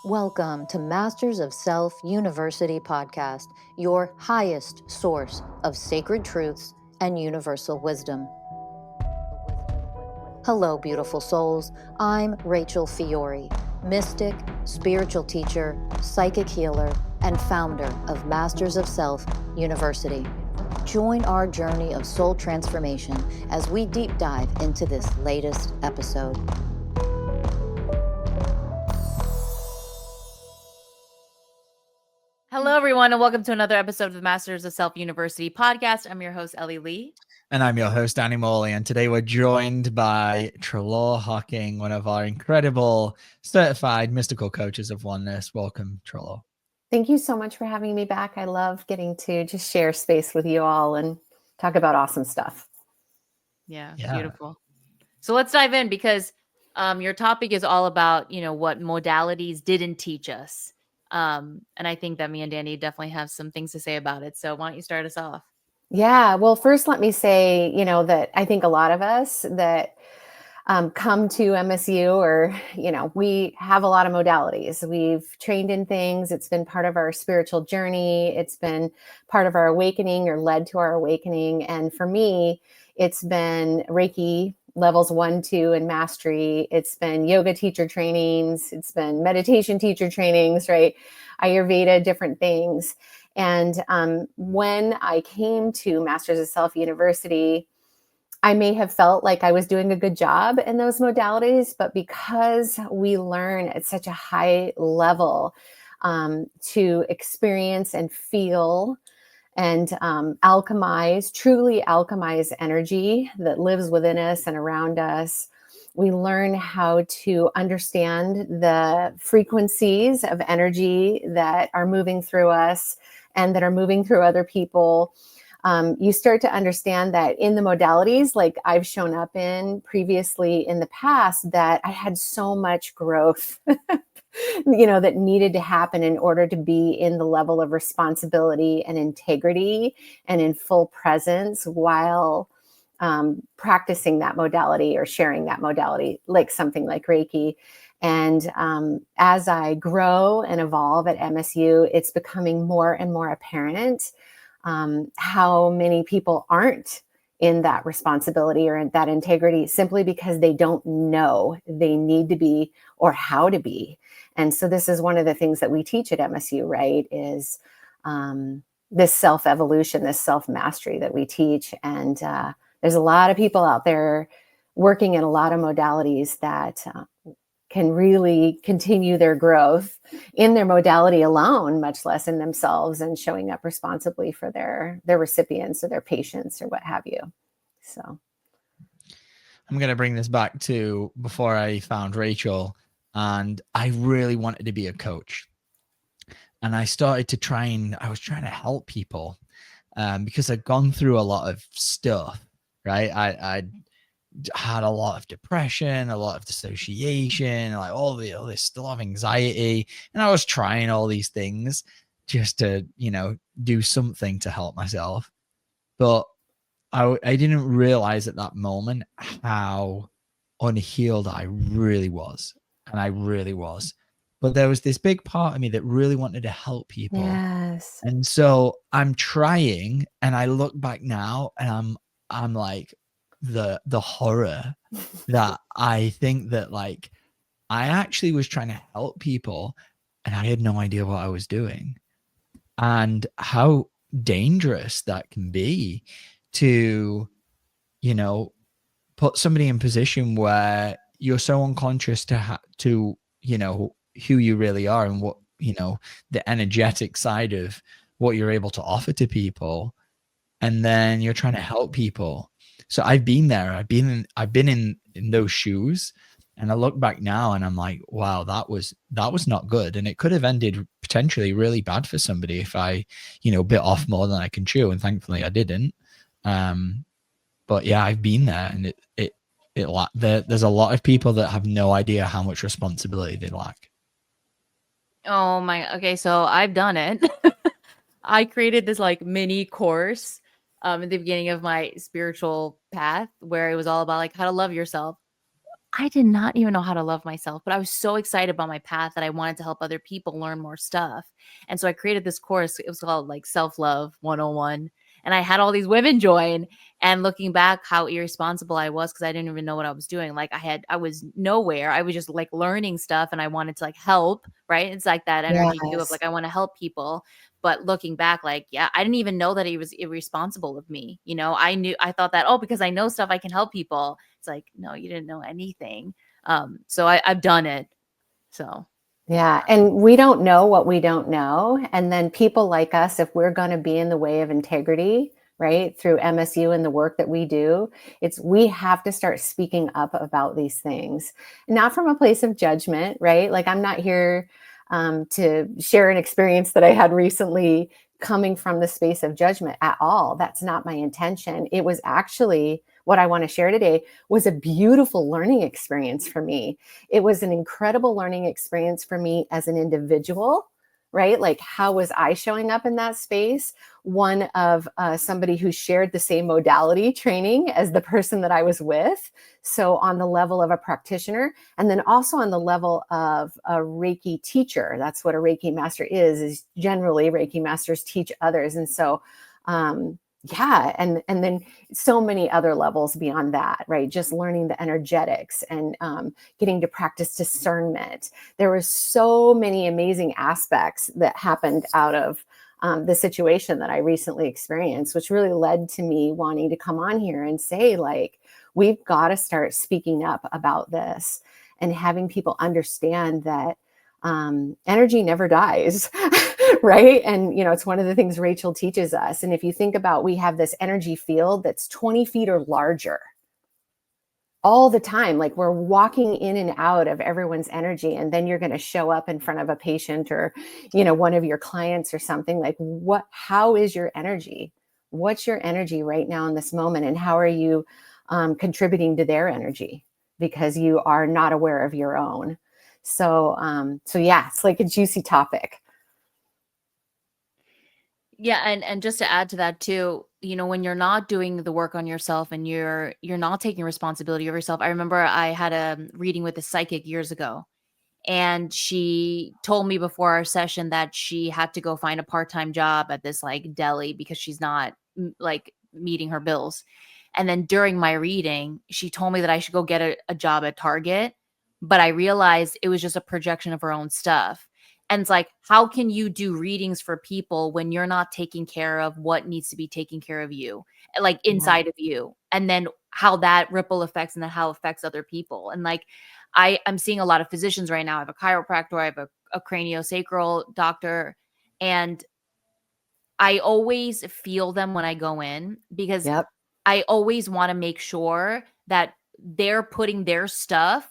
Welcome to Masters of Self University podcast, your highest source of sacred truths and universal wisdom. Hello, beautiful souls. I'm Rachel Fiori, mystic, spiritual teacher, psychic healer, and founder of Masters of Self University. Join our journey of soul transformation as we deep dive into this latest episode. Hello, everyone, and welcome to another episode of the Masters of Self University podcast. I'm your host, Ellie Lee. And I'm your host, Danny Morley. And today we're joined by Treloar Hocking, one of our incredible certified mystical coaches of Oneness. Welcome, Treloar. Thank you so much for having me back. I love getting to just share space with you all and talk about awesome stuff. Yeah. Beautiful. So let's dive in because your topic is all about, what modalities didn't teach us. And I think that me and Danny definitely have some things to say about it. So why don't you start us off? Yeah. Well, first, let me say, that I think a lot of us that come to MSU or, we have a lot of modalities. We've trained in things. It's been part of our spiritual journey. It's been part of our awakening or led to our awakening. And for me, it's been Reiki levels 1, 2, and mastery. It's been yoga teacher trainings. It's been meditation teacher trainings, right? Ayurveda, different things. And when I came to Masters of Self University, I may have felt like I was doing a good job in those modalities, but because we learn at such a high level to experience and feel and truly alchemize energy that lives within us and around us, we learn how to understand the frequencies of energy that are moving through us and that are moving through other people. You start to understand that in the modalities, like I've shown up in previously in the past, that I had so much growth, that needed to happen in order to be in the level of responsibility and integrity and in full presence while practicing that modality or sharing that modality, like something like Reiki. And as I grow and evolve at MSU, it's becoming more and more apparent how many people aren't in that responsibility or in that integrity simply because they don't know they need to be or how to be. And so this is one of the things that we teach at MSU, right, is this self-evolution, this self-mastery that we teach. And there's a lot of people out there working in a lot of modalities that can really continue their growth in their modality alone, much less in themselves and showing up responsibly for their recipients or their patients or what have you. So I'm going to bring this back to before I found Rachel, and I really wanted to be a coach. And I started to I was trying to help people because I'd gone through a lot of stuff, right? I had a lot of depression, a lot of dissociation, like all this, a lot of anxiety. And I was trying all these things just to, do something to help myself. But I didn't realize at that moment how unhealed I really was. And I really was. But there was this big part of me that really wanted to help people. yes. And so I'm trying, and I look back now and I'm like, the horror that I think that like I actually was trying to help people and I had no idea what I was doing, and how dangerous that can be to, put somebody in a position where you're so unconscious to who you really are and what, the energetic side of what you're able to offer to people. And then you're trying to help people. So I've been there. I've been in those shoes, and I look back now and I'm like, wow, that was not good. And it could have ended potentially really bad for somebody if I, bit off more than I can chew. And thankfully I didn't. But yeah, I've been there, and there's a lot of people that have no idea how much responsibility they lack. Oh my, okay. So I've done it. I created this like mini course at the beginning of my spiritual path where it was all about like how to love yourself. I did not even know how to love myself, but I was so excited about my path that I wanted to help other people learn more stuff. And so I created this course. It was called like Self-Love 101. And I had all these women join. And looking back, how irresponsible I was, because I didn't even know what I was doing. Like I was nowhere. I was just like learning stuff and I wanted to like help, right? It's like that energy too of Yes. like, I want to help people. But looking back, like, yeah, I didn't even know that it was irresponsible of me. I thought that, oh, because I know stuff, I can help people. It's like, no, you didn't know anything. So I've done it. So Yeah. And we don't know what we don't know. And then people like us, if we're going to be in the way of integrity, right, through MSU and the work that we do, we have to start speaking up about these things, not from a place of judgment, right? Like I'm not here to share an experience that I had recently coming from the space of judgment at all. That's not my intention. It was actually what I want to share today was a beautiful learning experience for me. It was an incredible learning experience for me as an individual, right? Like, how was I showing up in that space? One of somebody who shared the same modality training as the person that I was with. So on the level of a practitioner, and then also on the level of a Reiki teacher. That's what a Reiki master is generally Reiki masters teach others. And so, yeah. And then so many other levels beyond that, right? Just learning the energetics and getting to practice discernment. There were so many amazing aspects that happened out of the situation that I recently experienced, which really led to me wanting to come on here and say, like, we've got to start speaking up about this and having people understand that energy never dies. Right. And, it's one of the things Rachel teaches us. And if you think about, we have this energy field that's 20 feet or larger all the time. Like we're walking in and out of everyone's energy. And then you're going to show up in front of a patient or, one of your clients or something. Like how is your energy? What's your energy right now in this moment? And how are you contributing to their energy? Because you are not aware of your own. So yeah, it's like a juicy topic. yeah, and just to add to that too, when you're not doing the work on yourself and you're not taking responsibility of yourself. I remember I had a reading with a psychic years ago, and she told me before our session that she had to go find a part-time job at this like deli because she's not like meeting her bills. And then during my reading, she told me that I should go get a job at Target, but I realized it was just a projection of her own stuff. And it's like, how can you do readings for people when you're not taking care of what needs to be taken care of you, like inside of you? And then how that ripple effects and then how it affects other people. And like, I'm seeing a lot of physicians right now. I have a chiropractor, I have a craniosacral doctor, and I always feel them when I go in because Yep. I always want to make sure that they're putting their stuff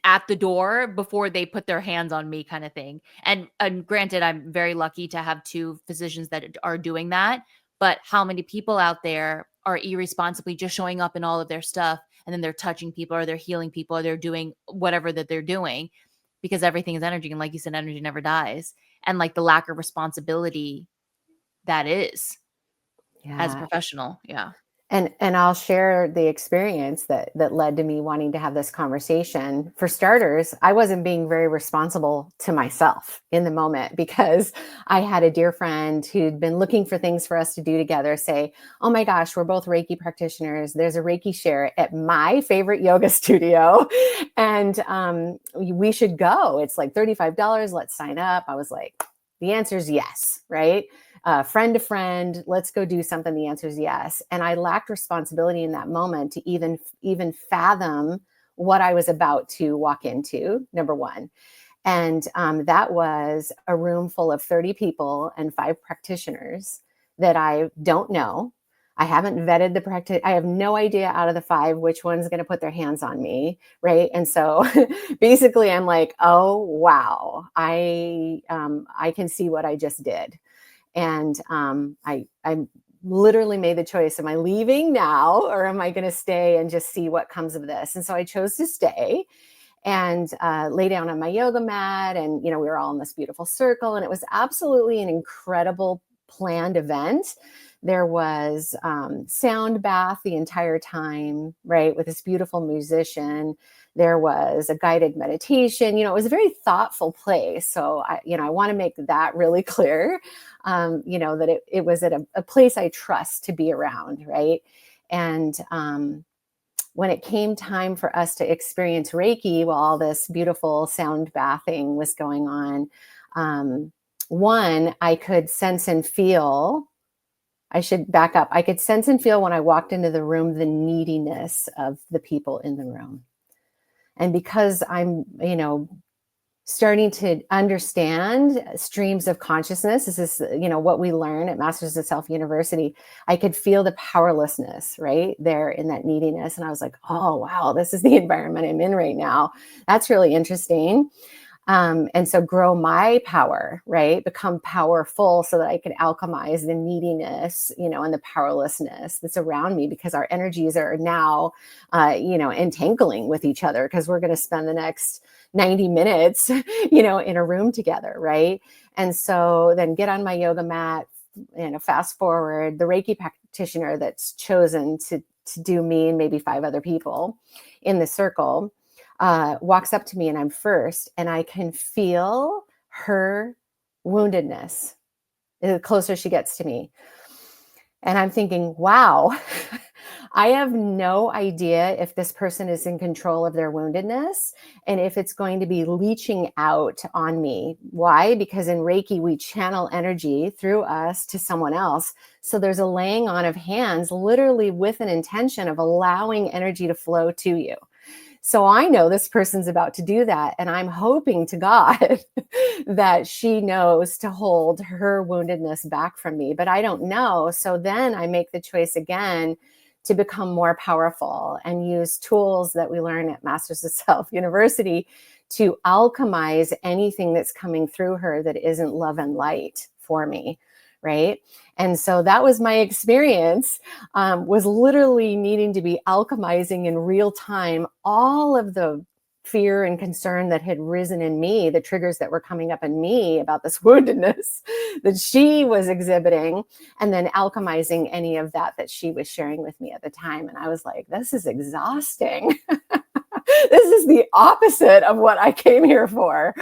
at the door before they put their hands on me, kind of thing. And granted, I'm very lucky to have two physicians that are doing that. But how many people out there are irresponsibly just showing up in all of their stuff and then they're touching people or they're healing people or they're doing whatever that they're doing, because everything is energy. And like you said, energy never dies. And like the lack of responsibility that is as a professional. Yeah. And I'll share the experience that led to me wanting to have this conversation. For starters, I wasn't being very responsible to myself in the moment because I had a dear friend who'd been looking for things for us to do together say, oh my gosh, we're both Reiki practitioners. There's a Reiki share at my favorite yoga studio and we should go. It's like $35. Let's sign up. I was like, the answer is yes, right? Friend to friend, let's go do something. The answer is yes. And I lacked responsibility in that moment to even fathom what I was about to walk into, number one. And that was a room full of 30 people and 5 practitioners that I don't know. I haven't vetted the practice. I have no idea out of the 5 which one's going to put their hands on me, right? And so basically I'm like, oh, wow, I can see what I just did. And I literally made the choice, am I leaving now or am I going to stay and just see what comes of this? And so I chose to stay and lay down on my yoga mat. And, we were all in this beautiful circle. And it was absolutely an incredible planned event. There was sound bath the entire time, right, with this beautiful musician. There was a guided meditation. It was a very thoughtful place. So I want to make that really clear, that it was at a place I trust to be around. Right. And when it came time for us to experience Reiki, while all this beautiful sound bathing was going on, one, I could sense and feel, I should back up. I could sense and feel when I walked into the room, the neediness of the people in the room. And because I'm, starting to understand streams of consciousness, this is, what we learn at Masters of Self University, I could feel the powerlessness right there in that neediness. And I was like, oh, wow, this is the environment I'm in right now. That's really interesting. And so grow my power, right? Become powerful so that I can alchemize the neediness, and the powerlessness that's around me, because our energies are now, entangling with each other, because we're going to spend the next 90 minutes, in a room together, right? And so then get on my yoga mat, fast forward, the Reiki practitioner that's chosen to do me and maybe 5 other people in the circle, walks up to me, and I'm first, and I can feel her woundedness the closer she gets to me. And I'm thinking, wow, I have no idea if this person is in control of their woundedness and if it's going to be leaching out on me. Why? Because in Reiki, we channel energy through us to someone else. So there's a laying on of hands, literally with an intention of allowing energy to flow to you. So I know this person's about to do that. And I'm hoping to God that she knows to hold her woundedness back from me, but I don't know. So then I make the choice again to become more powerful and use tools that we learn at Masters of Self University to alchemize anything that's coming through her that isn't love and light for me. Right. And so that was my experience, was literally needing to be alchemizing in real time all of the fear and concern that had risen in me, the triggers that were coming up in me about this woundedness that she was exhibiting, and then alchemizing any of that she was sharing with me at the time. And I was like, this is exhausting. This is the opposite of what I came here for.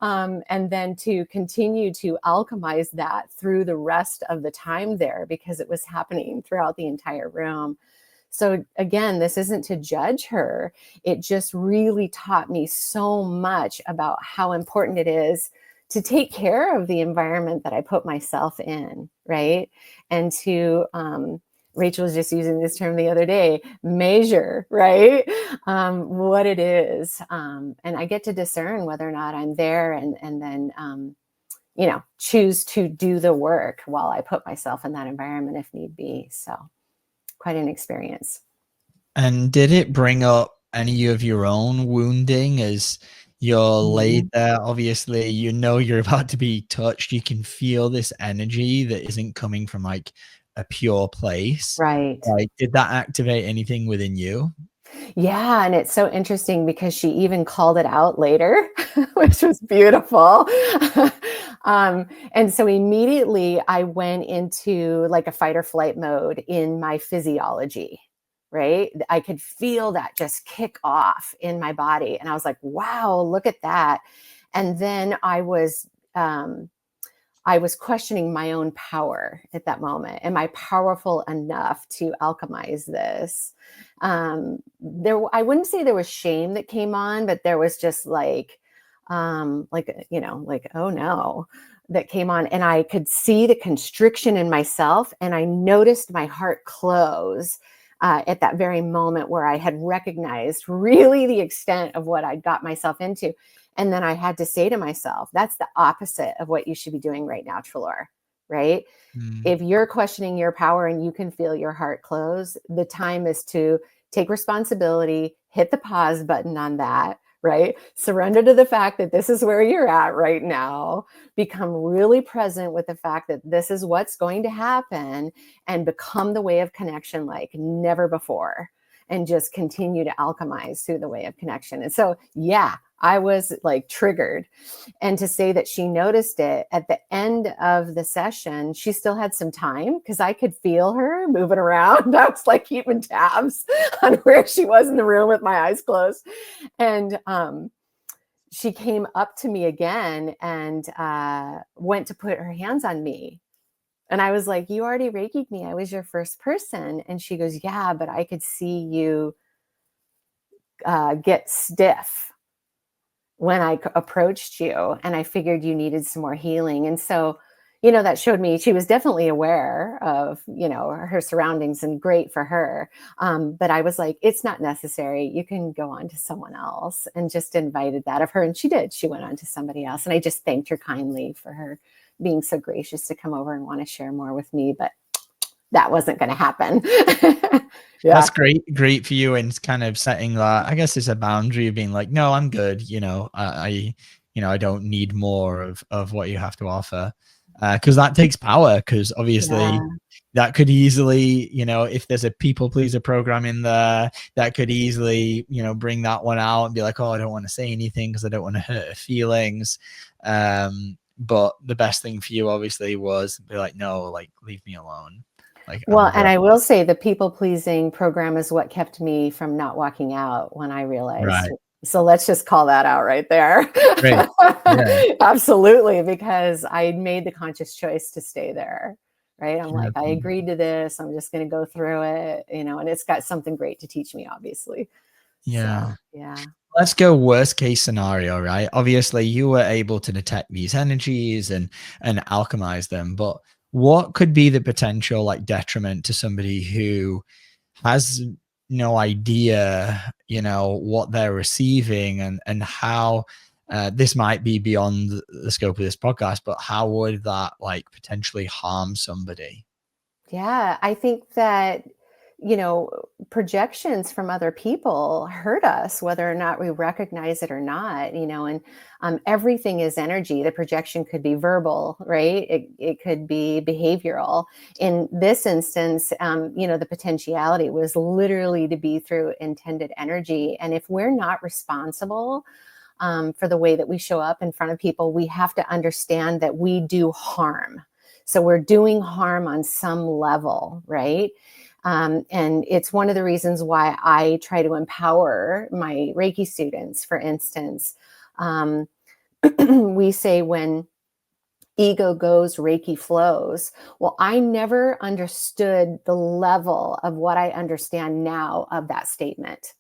And then to continue to alchemize that through the rest of the time there, because it was happening throughout the entire room. So again, this isn't to judge her. It just really taught me so much about how important it is to take care of the environment that I put myself in, right? And to, Rachel was just using this term the other day, measure, right? What it is. And I get to discern whether or not I'm there, and then, choose to do the work while I put myself in that environment if need be. So quite an experience. And did it bring up any of your own wounding as you're laid there? Obviously, you're about to be touched. You can feel this energy that isn't coming from like a pure place. Right. Like, did that activate anything within you? Yeah. And it's so interesting because she even called it out later, which was beautiful. And so immediately I went into like a fight or flight mode in my physiology, right? I could feel that just kick off in my body. And I was like, wow, look at that. And then I was questioning my own power at that moment. Am I powerful enough to alchemize this? I wouldn't say there was shame that came on, but there was just like, oh no, that came on. And I could see the constriction in myself. And I noticed my heart close at that very moment where I had recognized really the extent of what I'd got myself into. And then I had to say to myself, that's the opposite of what you should be doing right now, Treloar, right? If you're questioning your power and you can feel your heart close, the time is to take responsibility, hit the pause button on that, right? Surrender to the fact that this is where you're at right now. Become really present with the fact that this is what's going to happen, and become the way of connection like never before. And just continue to alchemize through the way of connection. And so, yeah, I was like triggered. And to say that she noticed it at the end of the session, she still had some time because I could feel her moving around. I was like keeping tabs on where she was in the room with my eyes closed. And she came up to me again and went to put her hands on me. And I was like, you already Reiki'd me. I was your first person. And she goes, yeah, but I could see you get stiff when I approached you, and I figured you needed some more healing. And so, you know, that showed me she was definitely aware of, you know, her surroundings, and great for her. But I was like, it's not necessary. You can go on to someone else, and just invited that of her. And she did. She went on to somebody else. And I just thanked her kindly for her being so gracious to come over and want to share more with me. But that wasn't going to happen. Yeah. That's great for you, and kind of setting that, I guess it's a boundary of being like, no, I'm good. You know, I don't need more of what you have to offer. Because that takes power, because obviously that could easily, you know, if there's a people pleaser program in there, that could easily, you know, bring that one out and be like, oh, I don't want to say anything because I don't want to hurt her feelings. But the best thing for you obviously was be like, no, like, leave me alone. Like, well, and I will say the people pleasing program is what kept me from not walking out when I realized. Right. So let's just call that out right there. Right. Yeah. Absolutely. Because I made the conscious choice to stay there. Right. I'm like, I agreed to this. I'm just going to go through it, you know, and it's got something great to teach me, obviously. Yeah. So, yeah. Let's go worst case scenario, right? Obviously you were able to detect these energies and alchemize them, but what could be the potential like detriment to somebody who has no idea, you know, what they're receiving, and how this might be beyond the scope of this podcast, but how would that like potentially harm somebody? Yeah, I think that, you know, projections from other people hurt us, whether or not we recognize it or not, you know, and everything is energy. The projection could be verbal, right? It could be behavioral. In this instance, you know, the potentiality was literally to be through intended energy. And if we're not responsible for the way that we show up in front of people, we have to understand that we do harm. So we're doing harm on some level, right? And it's one of the reasons why I try to empower my Reiki students. For instance, we say when ego goes, Reiki flows. Well, I never understood the level of what I understand now of that statement,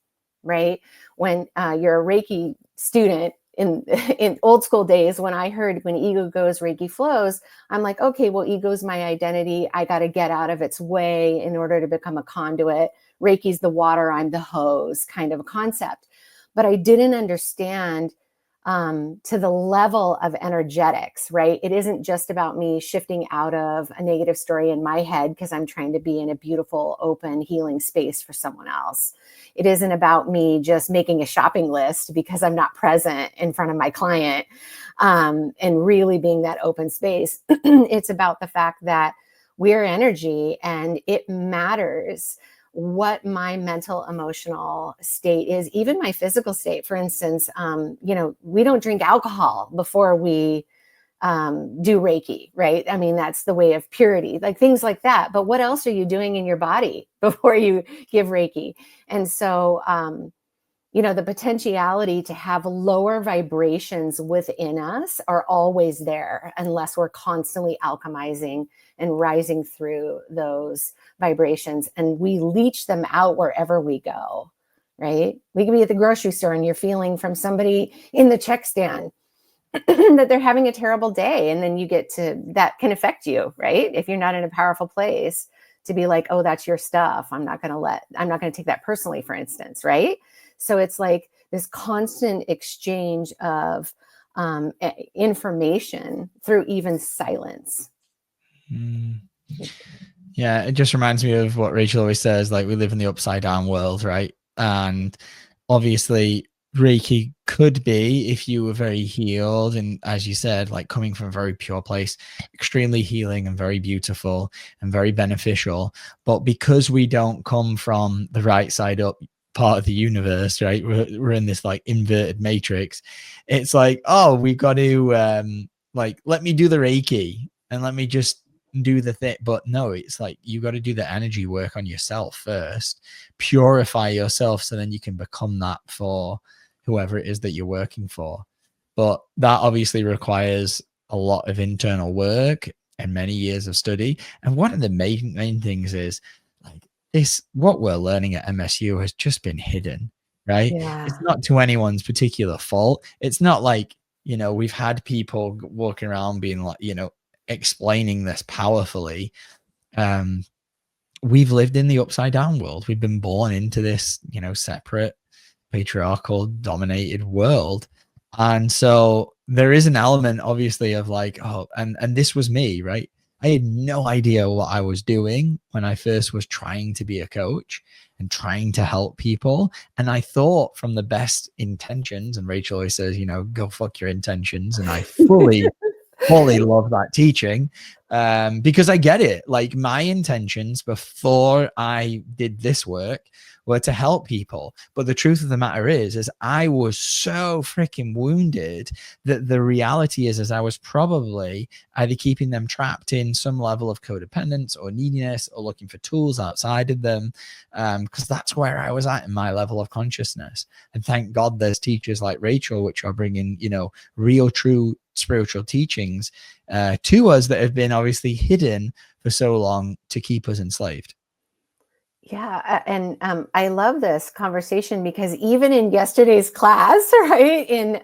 right? When you're a Reiki student, in old school days, when I heard when ego goes, Reiki flows, I'm like, okay, well, ego's my identity. I got to get out of its way in order to become a conduit. Reiki's the water, I'm the hose, kind of a concept. But I didn't understand to the level of energetics, right? It isn't just about me shifting out of a negative story in my head because I'm trying to be in a beautiful, open, healing space for someone else. It isn't about me just making a shopping list because I'm not present in front of my client and really being that open space. It's about the fact that we're energy, and it matters what my mental, emotional state is, even my physical state. For instance, you know, we don't drink alcohol before we do Reiki, right? I mean, that's the way of purity, like things like that. But what else are you doing in your body before you give Reiki? And so, you know, the potentiality to have lower vibrations within us are always there unless we're constantly alchemizing and rising through those vibrations, and we leach them out wherever we go, right? We can be at the grocery store and you're feeling from somebody in the check stand that they're having a terrible day, and then you get to, that can affect you, right? If you're not in a powerful place to be like, oh, that's your stuff, I'm not going to take that personally, for instance, right? So it's like this constant exchange of information through even silence. Yeah, it just reminds me of what Rachel always says, like, we live in the upside down world, right? And obviously Reiki could be, if you were very healed and, as you said, like coming from a very pure place, extremely healing and very beautiful and very beneficial. But because we don't come from the right side up part of the universe, right? We're in this like inverted matrix. It's like, oh, we've got to like, let me do the Reiki and let me just do the thing. But no, it's like you got to do the energy work on yourself first, purify yourself, so then you can become that for whoever it is that you're working for. But that obviously requires a lot of internal work and many years of study. And one of the main things is like this, what we're learning at MSU has just been hidden, right? Yeah. It's not to anyone's particular fault. It's not like, you know, we've had people walking around being like, you know, explaining this powerfully. We've lived in the upside down world. We've been born into this, you know, separate patriarchal dominated world. And so there is an element obviously of like, oh, and this was me, right? I had no idea what I was doing when I first was trying to be a coach and trying to help people. And I thought from the best intentions, and Rachel always says, you know, go fuck your intentions. And I fully love that teaching, because I get it. Like my intentions before I did this work were to help people. But the truth of the matter is I was so freaking wounded that the reality is I was probably either keeping them trapped in some level of codependence or neediness or looking for tools outside of them, because that's where I was at in my level of consciousness. And thank God there's teachers like Rachel, which are bringing, you know, real, true spiritual teachings to us that have been obviously hidden for so long to keep us enslaved. Yeah. And I love this conversation because even in yesterday's class, right, in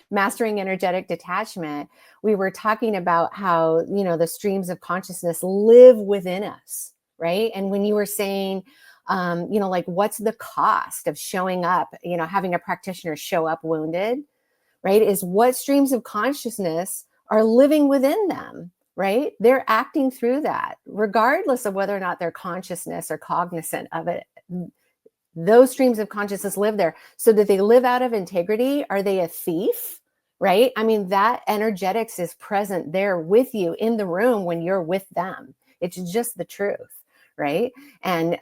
Mastering Energetic Detachment, we were talking about how, you know, the streams of consciousness live within us, right? And when you were saying, you know, like, what's the cost of showing up, you know, having a practitioner show up wounded, right? Is what streams of consciousness are living within them, right? They're acting through that, regardless of whether or not they're consciousness or cognizant of it. Those streams of consciousness live there. So do they live out of integrity? Are they a thief, right? I mean, that energetics is present there with you in the room when you're with them. It's just the truth, right? And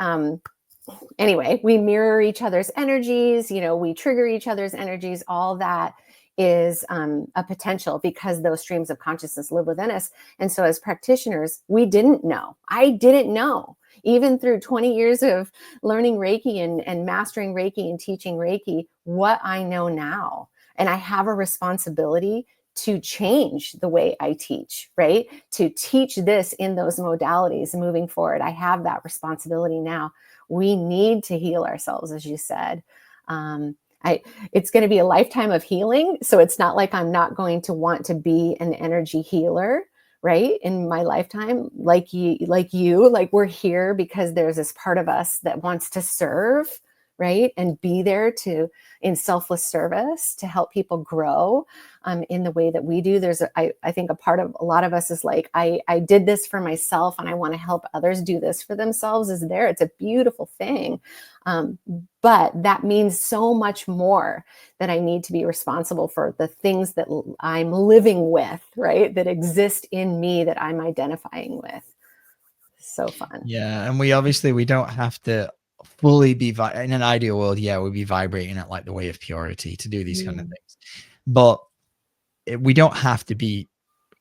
anyway, we mirror each other's energies, you know, we trigger each other's energies, all that is a potential because those streams of consciousness live within us. And so as practitioners, we didn't know. I didn't know. Even through 20 years of learning Reiki and mastering Reiki and teaching Reiki, what I know now. And I have a responsibility to change the way I teach, right? To teach this in those modalities moving forward. I have that responsibility now. We need to heal ourselves, as you said. It's going to be a lifetime of healing. So it's not like I'm not going to want to be an energy healer, right? In my lifetime, like we're here because there's this part of us that wants to serve, right? And be there in selfless service to help people grow in the way that we do. I think a part of a lot of us is like, I did this for myself and I want to help others do this for themselves is there. It's a beautiful thing. But that means so much more that I need to be responsible for the things that I'm living with, right? That exist in me that I'm identifying with. So fun. Yeah. And we don't have to fully be in an ideal world. Yeah, we'd be vibrating at like the way of purity to do these kind of things. But we don't have to be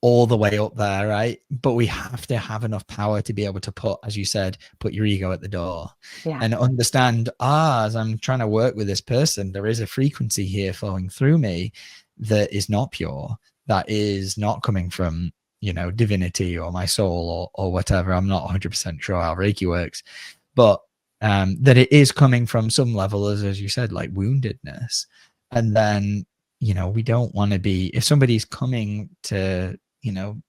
all the way up there, right? But we have to have enough power to be able to put, as you said, put your ego at the door and understand, as I'm trying to work with this person, there is a frequency here flowing through me that is not pure, that is not coming from, you know, divinity or my soul or whatever. I'm not 100% sure how Reiki works, but that it is coming from some level, as you said, like woundedness. And then, you know, we don't want to be, if somebody's coming to, you know,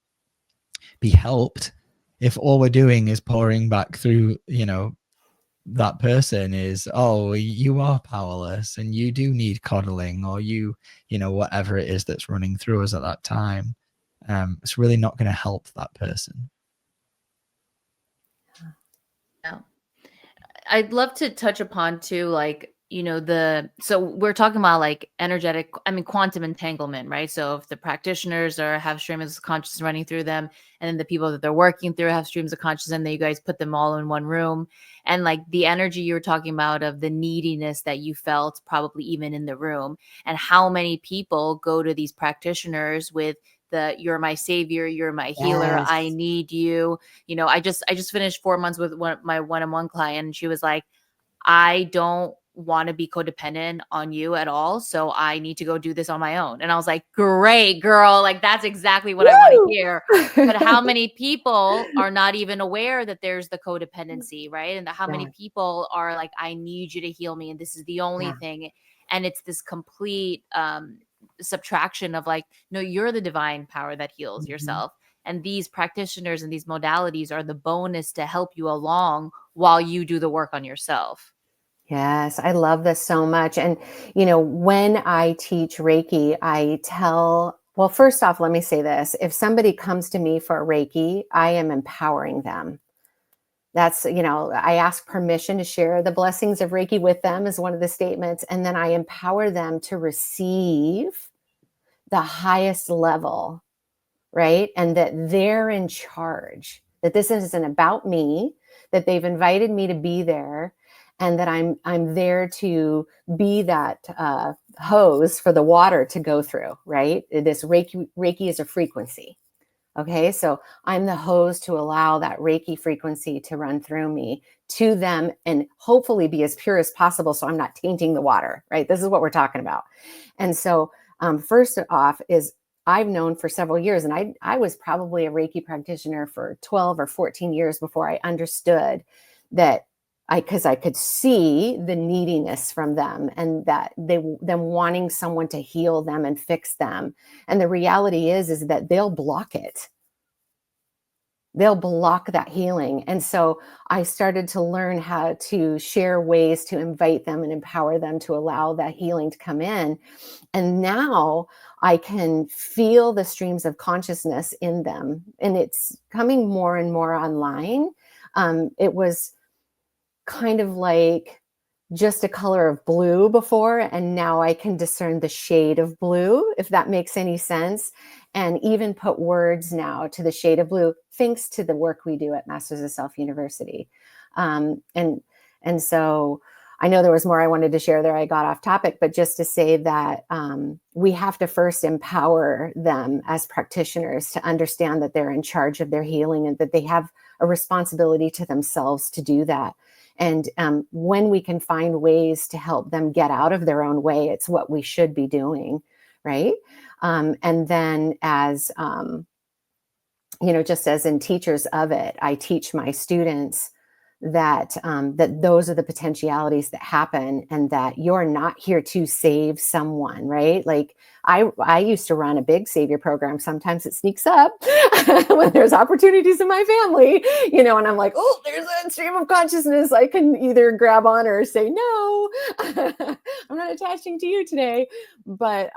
be helped, if all we're doing is pouring back through, you know, that person is, oh, you are powerless and you do need coddling, or you know, whatever it is that's running through us at that time, it's really not going to help that person. Yeah. I'd love to touch upon too, like so we're talking about like quantum entanglement, right? So if the practitioners have streams of consciousness running through them, and then the people that they're working through have streams of consciousness, and then you guys put them all in one room, and like the energy you were talking about of the neediness that you felt probably even in the room, and how many people go to these practitioners with you're my savior, you're my healer, Yes. I need you. I just finished 4 months with my one-on-one client, and she was like, I don't want to be codependent on you at all, so I need to go do this on my own. And I was like, great, girl, like that's exactly what I want to hear. But how many people are not even aware that there's the codependency, right? And how many people are like, I need you to heal me, and this is the only thing. And it's this complete subtraction of like, no, you're the divine power that heals yourself. And these practitioners and these modalities are the bonus to help you along while you do the work on yourself. Yes, I love this so much. And, when I teach Reiki, well, first off, let me say this. If somebody comes to me for Reiki, I am empowering them. That's, I ask permission to share the blessings of Reiki with them as one of the statements. And then I empower them to receive the highest level, right? And that they're in charge, that this isn't about me, that they've invited me to be there, and that I'm there to be that hose for the water to go through, right? This Reiki is a frequency. Okay, so I'm the hose to allow that Reiki frequency to run through me to them and hopefully be as pure as possible, so I'm not tainting the water, right? This is what we're talking about. And so first off is I've known for several years, and I was probably a Reiki practitioner for 12 or 14 years before I understood that because I could see the neediness from them, and that them wanting someone to heal them and fix them. And the reality is that they'll block it. They'll block that healing. And so I started to learn how to share ways to invite them and empower them to allow that healing to come in. And now I can feel the streams of consciousness in them, and it's coming more and more online. It was kind of like just a color of blue before, and now I can discern the shade of blue, if that makes any sense, and even put words now to the shade of blue, thanks to the work we do at Masters of Self University. And so I know there was more I wanted to share there. I got off topic, but just to say that we have to first empower them as practitioners to understand that they're in charge of their healing, and that they have a responsibility to themselves to do that. And when we can find ways to help them get out of their own way, it's what we should be doing, right? And then as, just as in teachers of it, I teach my students that those are the potentialities that happen, and that you're not here to save someone, right? Like I used to run a big savior program. Sometimes it sneaks up when there's opportunities in my family, and I'm like, oh, there's a stream of consciousness I can either grab on or say, no, I'm not attaching to you today. But,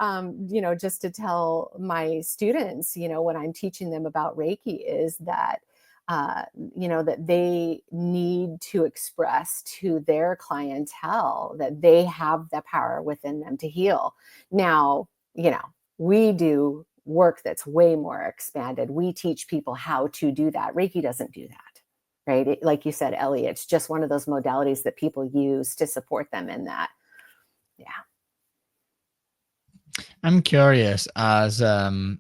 just to tell my students, when I'm teaching them about Reiki, is that that they need to express to their clientele that they have the power within them to heal. Now, we do work that's way more expanded. We teach people how to do that. Reiki doesn't do that, right? Like you said, Ellie, it's just one of those modalities that people use to support them in that. Yeah. I'm curious, as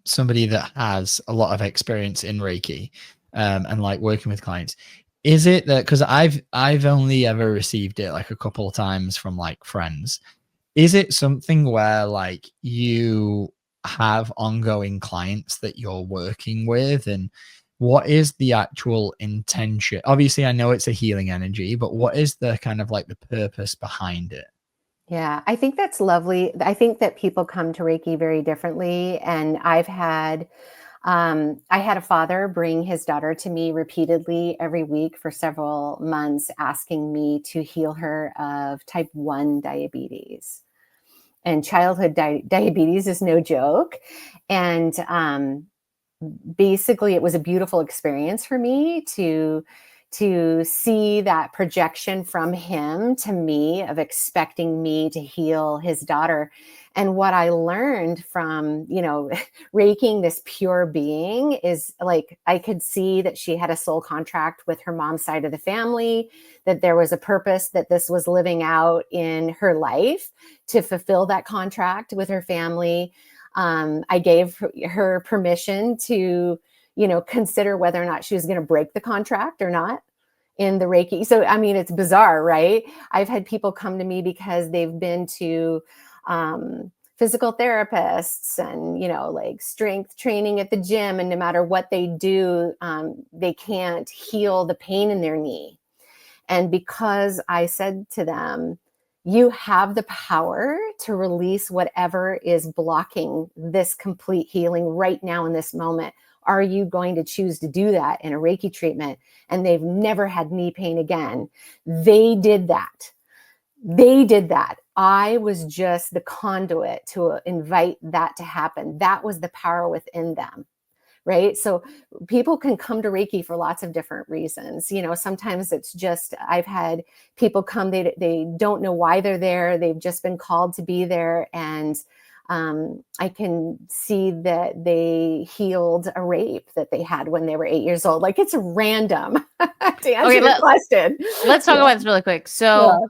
somebody that has a lot of experience in Reiki and like working with clients, is it that, because I've only ever received it like a couple of times from like friends, is it something where like you have ongoing clients that you're working with, and what is the actual intention? Obviously I know it's a healing energy, but what is the kind of like the purpose behind it? Yeah, I think that's lovely. I think that people come to Reiki very differently. And I had a father bring his daughter to me repeatedly every week for several months, asking me to heal her of type 1 diabetes. And childhood diabetes is no joke. And basically, it was a beautiful experience for me to to see that projection from him to me of expecting me to heal his daughter. And what I learned from, Reiking this pure being is like, I could see that she had a soul contract with her mom's side of the family, that there was a purpose that this was living out in her life to fulfill that contract with her family. I gave her permission to, consider whether or not she was going to break the contract or not in the Reiki. So, I mean, it's bizarre, right? I've had people come to me because they've been to physical therapists and, like strength training at the gym. And no matter what they do, they can't heal the pain in their knee. And because I said to them, you have the power to release whatever is blocking this complete healing right now in this moment. Are you going to choose to do that in a Reiki treatment? And they've never had knee pain again. They did that. I was just the conduit to invite that to happen. That was the power within them. Right. So people can come to Reiki for lots of different reasons. Sometimes it's just, I've had people come, they don't know why they're there. They've just been called to be there. And I can see that they healed a rape that they had when they were 8 years old. Like, it's random to answer the question. Let's talk about this really quick. So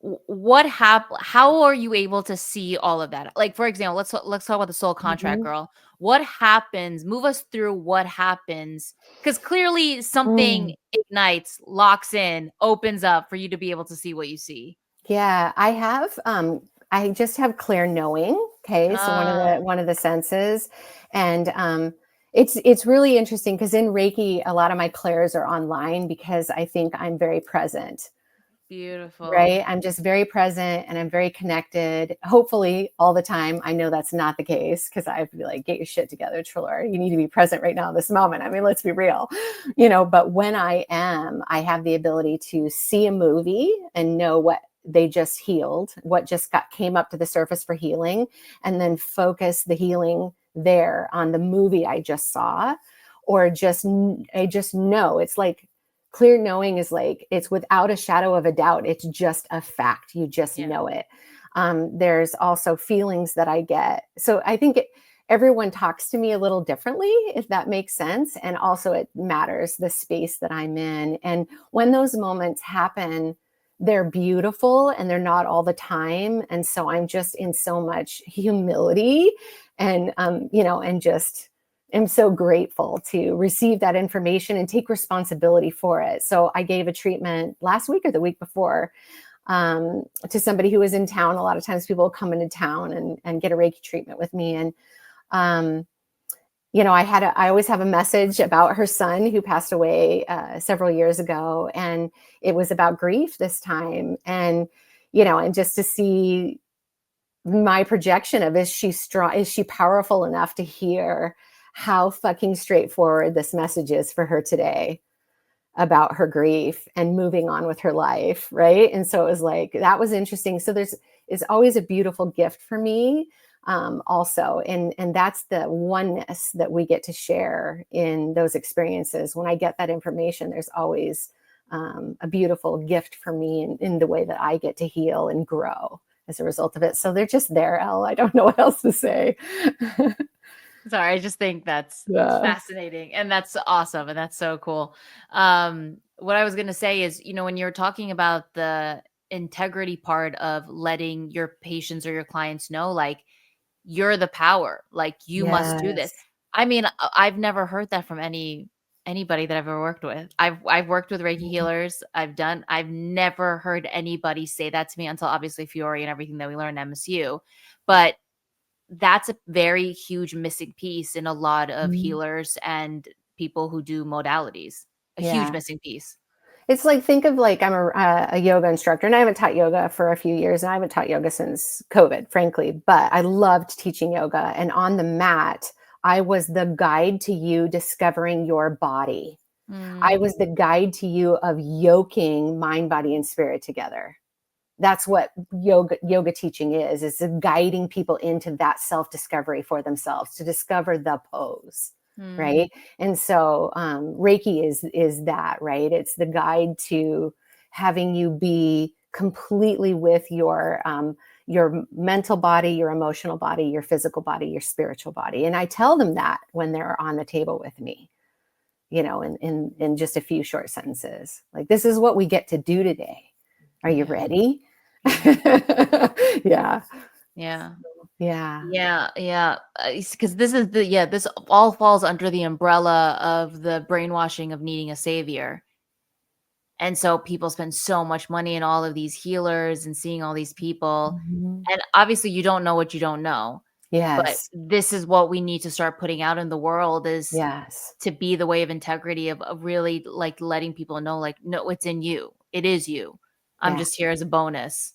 what happened? How are you able to see all of that? Like, for example, let's talk about the soul contract girl. What happens? Move us through what happens, because clearly something ignites, locks in, opens up for you to be able to see what you see. Yeah, I have. I just have clear knowing. Okay, so one of the senses, and it's really interesting because in Reiki, a lot of my clairs are online because I think I'm very present. Beautiful. Right. I'm just very present and I'm very connected, hopefully all the time. I know that's not the case because I have to be like, get your shit together, Treloar. You need to be present right now in this moment. I mean, let's be real, but when I have the ability to see a movie and know what they just healed, what just came up to the surface for healing, and then focus the healing there on the movie I just saw, or I just know. It's like, clear knowing is like, it's without a shadow of a doubt. It's just a fact. You just know it. There's also feelings that I get. So I think everyone talks to me a little differently, if that makes sense. And also it matters the space that I'm in. And when those moments happen, they're beautiful and they're not all the time. And so I'm just in so much humility and, and just am so grateful to receive that information and take responsibility for it. So I gave a treatment last week or the week before to somebody who was in town. A lot of times people come into town and get a Reiki treatment with me. And, I always have a message about her son who passed away several years ago. And it was about grief this time. And, and just to see my projection of, is she strong? Is she powerful enough to hear how fucking straightforward this message is for her today about her grief and moving on with her life. Right. And so it was like, that was interesting. So is always a beautiful gift for me also. And that's the oneness that we get to share in those experiences. When I get that information, there's always a beautiful gift for me in the way that I get to heal and grow as a result of it. So they're just there, Elle. I don't know what else to say. Sorry, I just think that's fascinating and that's awesome and that's so cool. What I was going to say is, when you're talking about the integrity part of letting your patients or your clients know, like, you're the power, like you must do this. I mean, I've never heard that from anybody that I've ever worked with. I've worked with Reiki healers. I've never heard anybody say that to me until obviously Fiori and everything that we learned in MSU. But that's a very huge missing piece in a lot of healers and people who do modalities. Huge missing piece. It's like, think of like, I'm a yoga instructor and I haven't taught yoga for a few years and I haven't taught yoga since COVID, frankly, but I loved teaching yoga. And on the mat, I was the guide to you discovering your body. I was the guide to you of yoking mind, body, and spirit together. That's what yoga teaching is guiding people into that self-discovery for themselves, to discover the pose. right? And so Reiki is that, right? It's the guide to having you be completely with your mental body, your emotional body, your physical body, your spiritual body. And I tell them that when they're on the table with me, you know, in just a few short sentences. Like, this is what we get to do today. Are you ready? Yeah. Yeah. Yeah. Because this is this all falls under the umbrella of the brainwashing of needing a savior. And so people spend so much money in all of these healers and seeing all these people. And obviously you don't know what you don't know. But Yes. this is what we need to start putting out in the world, is Yes. to be the way of integrity, of really like letting people know, like, no, it's in you. It is you. I'm just here as a bonus.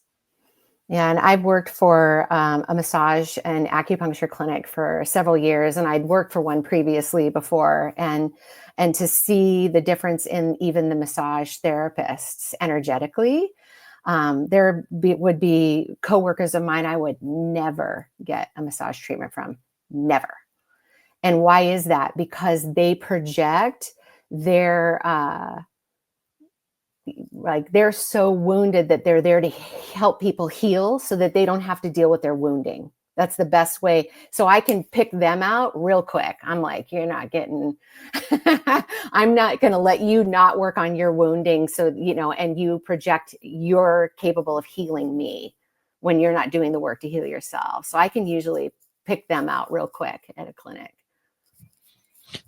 Yeah, and I've worked for a massage and acupuncture clinic for several years, and I'd worked for one previously before, and to see the difference in even the massage therapists energetically, would be coworkers of mine I would never get a massage treatment from, never. And why is that? Because they project their like, they're so wounded that they're there to help people heal so that they don't have to deal with their wounding. That's the best way. So I can pick them out real quick. I'm like, you're not getting, I'm not going to let you not work on your wounding. So, you know, and you project you're capable of healing me when you're not doing the work to heal yourself. So I can usually pick them out real quick at a clinic.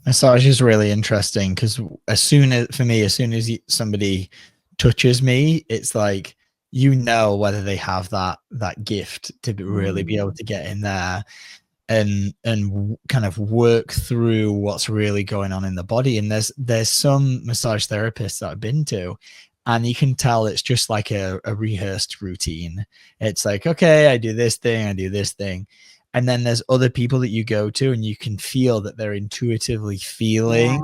Massage is really interesting because as soon as somebody touches me, it's like, you know, whether they have that gift to really be able to get in there and kind of work through what's really going on in the body. And there's some massage therapists that I've been to, and you can tell it's just like a rehearsed routine. It's like, okay, I do this thing. And then there's other people that you go to and you can feel that they're intuitively feeling,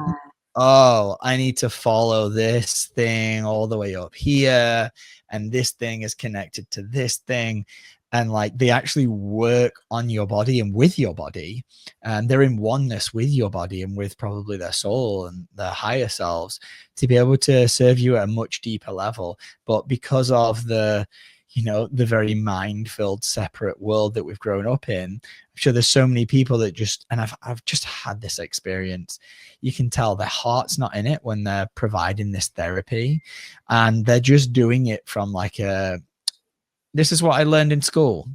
oh, I need to follow this thing all the way up here. And this thing is connected to this thing. And like, they actually work on your body and with your body, and they're in oneness with your body and with probably their soul and their higher selves to be able to serve you at a much deeper level. But because of the very mind-filled separate world that we've grown up in, I'm sure there's so many people that just, and I've just had this experience, you can tell their heart's not in it when they're providing this therapy, and they're just doing it from like this is what I learned in school,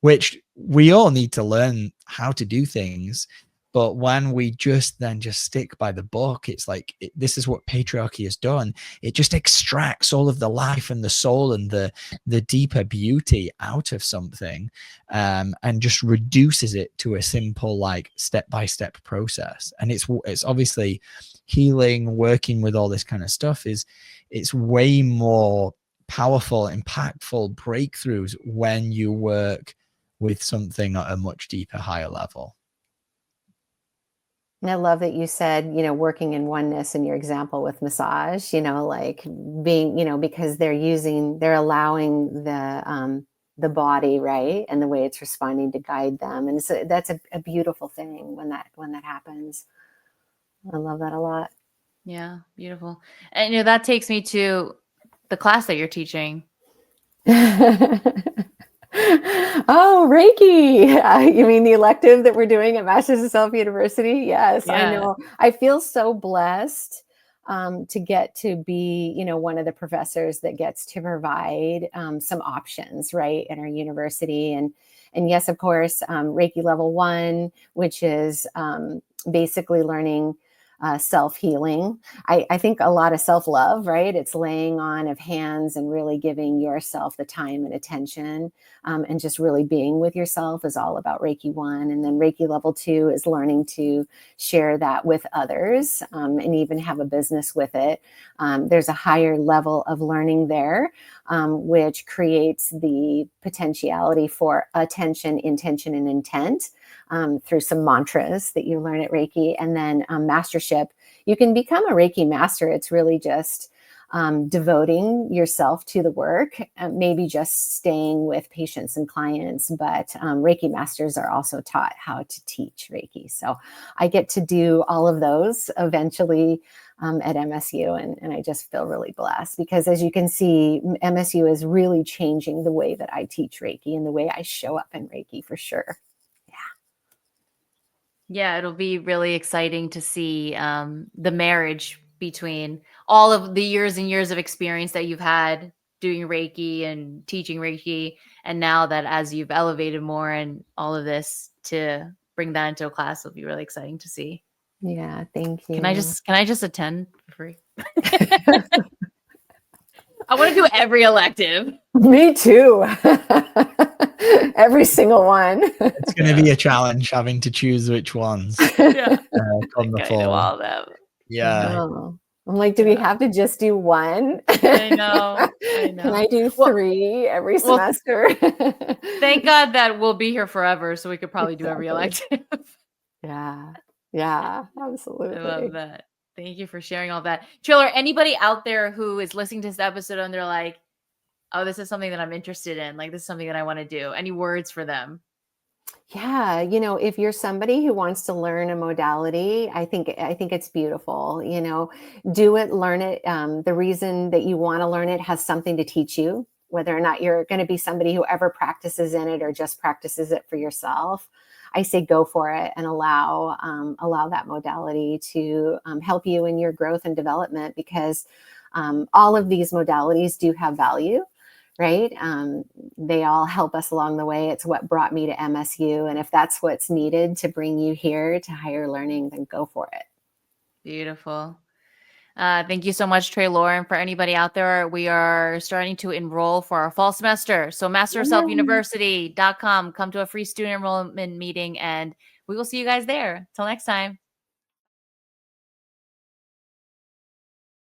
which we all need to learn how to do things. But when we just stick by the book, it's like, this is what patriarchy has done. It just extracts all of the life and the soul and the deeper beauty out of something, and just reduces it to a simple, like, step-by-step process. And it's obviously healing, working with all this kind of stuff it's way more powerful, impactful breakthroughs when you work with something at a much deeper, higher level. And I love that you said, working in oneness in your example with massage, like being, because they're allowing the body, right, and the way it's responding to guide them. And so that's a beautiful thing when that happens. I love that a lot. Yeah, beautiful. And that takes me to the class that you're teaching. Oh, Reiki. You mean the elective that we're doing at Masters of Self University? Yes, yeah. I know. I feel so blessed to get to be, one of the professors that gets to provide some options, right, at our university. And yes, of course, Reiki level 1, which is basically learning self-healing. I think a lot of self-love, right? It's laying on of hands and really giving yourself the time and attention, and just really being with yourself is all about Reiki 1. And then Reiki level 2 is learning to share that with others, and even have a business with it. There's a higher level of learning there, which creates the potentiality for attention, intention, and intent. Through some mantras that you learn at Reiki. And then mastership, you can become a Reiki master. It's really just devoting yourself to the work, maybe just staying with patients and clients, but Reiki masters are also taught how to teach Reiki. So I get to do all of those eventually at MSU, and I just feel really blessed because, as you can see, MSU is really changing the way that I teach Reiki and the way I show up in Reiki for sure. Yeah, it'll be really exciting to see the marriage between all of the years and years of experience that you've had doing Reiki and teaching Reiki, and now that as you've elevated more and all of this to bring that into a class, will be really exciting to see. Yeah, thank you. Can I just attend for free? I want to do every elective. Me too. Every single one. It's going to be a challenge having to choose which ones Yeah. come the I know fall. all of them. Yeah. Oh. I'm like, do we have to just do one? I know. Can I do 3 every semester? Thank God that we'll be here forever, so we could probably do every elective. Yeah, absolutely. I love that. Thank you for sharing all that. Treloar, anybody out there who is listening to this episode and they're like, oh, this is something that I'm interested in. Like, this is something that I want to do. Any words for them? Yeah, if you're somebody who wants to learn a modality, I think it's beautiful. Do it, learn it. The reason that you want to learn it has something to teach you, whether or not you're going to be somebody who ever practices in it or just practices it for yourself. I say go for it and allow that modality to help you in your growth and development, because all of these modalities do have value. Right? They all help us along the way. It's what brought me to MSU. And if that's what's needed to bring you here to higher learning, then go for it. Beautiful. Thank you so much, Treloar. And for anybody out there, we are starting to enroll for our fall semester. So masterofselfuniversity.com. Come to a free student enrollment meeting, and we will see you guys there. Till next time.